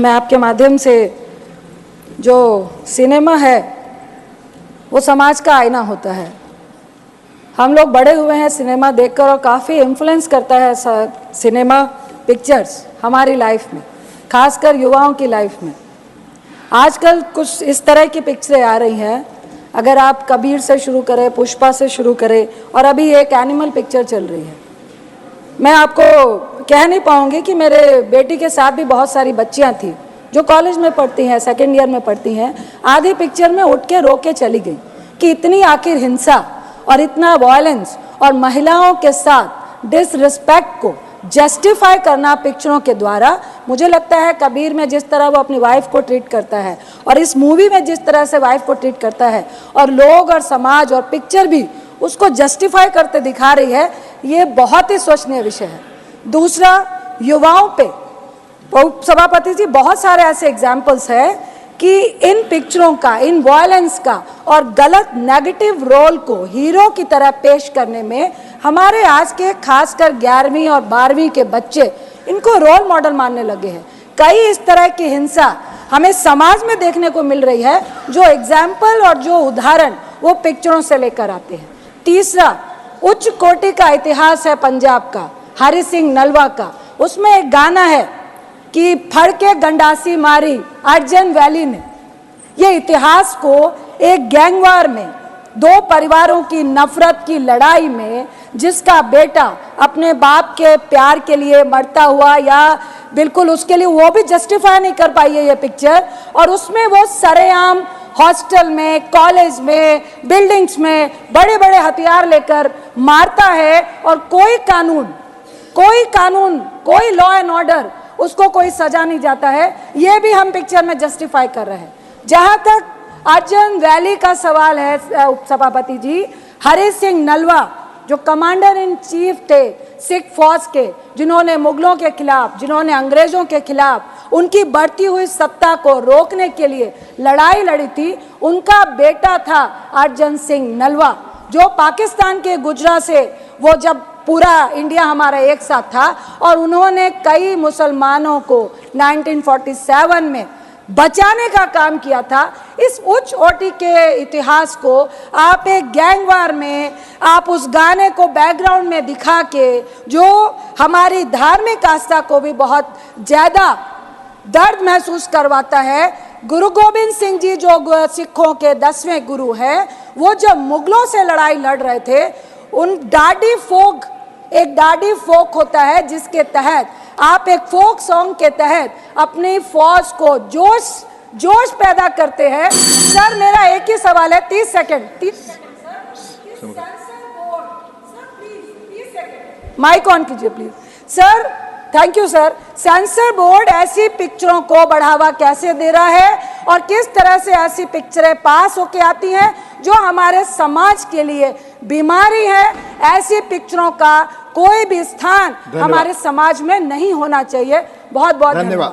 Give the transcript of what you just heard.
मैं आपके माध्यम से जो सिनेमा है वो समाज का आईना होता है। हम लोग बड़े हुए हैं सिनेमा देखकर और काफ़ी इन्फ्लुएंस करता है सिनेमा पिक्चर्स हमारी लाइफ में, खासकर युवाओं की लाइफ में। आजकल कुछ इस तरह की पिक्चरें आ रही हैं, अगर आप कबीर से शुरू करें, पुष्पा से शुरू करें, और अभी एक एनिमल पिक्चर चल रही है। मैं आपको कह नहीं पाऊंगी कि मेरे बेटी के साथ भी बहुत सारी बच्चियां थी जो कॉलेज में पढ़ती हैं, सेकेंड ईयर में पढ़ती हैं। आधी पिक्चर में उठ के रो के चली गई कि इतनी आखिर हिंसा और इतना वायलेंस और महिलाओं के साथ डिसरिस्पेक्ट को जस्टिफाई करना पिक्चरों के द्वारा, मुझे लगता है कबीर में जिस तरह वो अपनी वाइफ को ट्रीट करता है और इस मूवी में जिस तरह से वाइफ को ट्रीट करता है और लोग और समाज और पिक्चर भी उसको जस्टिफाई करते दिखा रही है, ये बहुत ही सोचनीय विषय है। दूसरा, युवाओं पे सभापति जी बहुत सारे ऐसे एग्जाम्पल्स हैं कि इन पिक्चरों का, इन वायलेंस का और गलत नेगेटिव रोल को हीरो की तरह पेश करने में हमारे आज के खासकर 11वीं और 12वीं के बच्चे इनको रोल मॉडल मानने लगे हैं। कई इस तरह की हिंसा हमें समाज में देखने को मिल रही है, जो एग्जाम्पल और जो उदाहरण वो पिक्चरों से लेकर आते हैं। तीसरा, उच्च कोटि का इतिहास है पंजाब का, हरि सिंह नलवा का। उसमें एक गाना है कि फड़ के गंडासी मारी अर्जन वैली ने। ये इतिहास को एक गैंगवार में, दो परिवारों की नफरत की लड़ाई में, जिसका बेटा अपने बाप के प्यार के लिए मरता हुआ, या बिल्कुल उसके लिए वो भी जस्टिफाई नहीं कर पाई है ये पिक्चर, और उसमें वो सरेआम हॉस्टल में, कॉलेज में, बिल्डिंग्स में बड़े बड़े हथियार लेकर मारता है और कोई कानून, कोई लॉ एंड ऑर्डर, उसको कोई सजा नहीं जाता है। ये भी हम पिक्चर में जस्टिफाई कर रहे हैं। जहां तक अर्जन वैली का सवाल है सभापति जी, हरि सिंह नलवा जो कमांडर इन चीफ थे सिख फौज के, जिन्होंने मुगलों के खिलाफ, जिन्होंने अंग्रेजों के खिलाफ उनकी बढ़ती हुई सत्ता को रोकने के लिए लड़ाई लड़ी थी, उनका बेटा था अर्जन सिंह नलवा, जो पाकिस्तान के गुजरात से, वो जब पूरा इंडिया हमारा एक साथ था, और उन्होंने कई मुसलमानों को 1947 में बचाने का काम किया था। इस उच्च कोटि के इतिहास को आप एक गैंगवार में, आप उस गाने को बैकग्राउंड में दिखा के, जो हमारी धार्मिक आस्था को भी बहुत ज़्यादा दर्द महसूस करवाता है। गुरु गोविंद सिंह जी जो सिखों के 10वें गुरु हैं, वो जब मुगलों से लड़ाई लड़ रहे थे, एक डाडी फोक होता है जिसके तहत आप एक फोक सॉन्ग के तहत अपनी फौज को जोश पैदा करते हैं। सर, मेरा एक ही सवाल है, 30 सेकंड माइक ऑन कीजिए please. Sir, thank you sir. Sensor board ऐसी पिक्चरों को बढ़ावा कैसे दे रहा है और किस तरह से ऐसी पिक्चरें पास होके आती हैं जो हमारे समाज के लिए बीमारी है? ऐसी पिक्चरों का कोई भी स्थान हमारे समाज में नहीं होना चाहिए। बहुत बहुत धन्यवाद।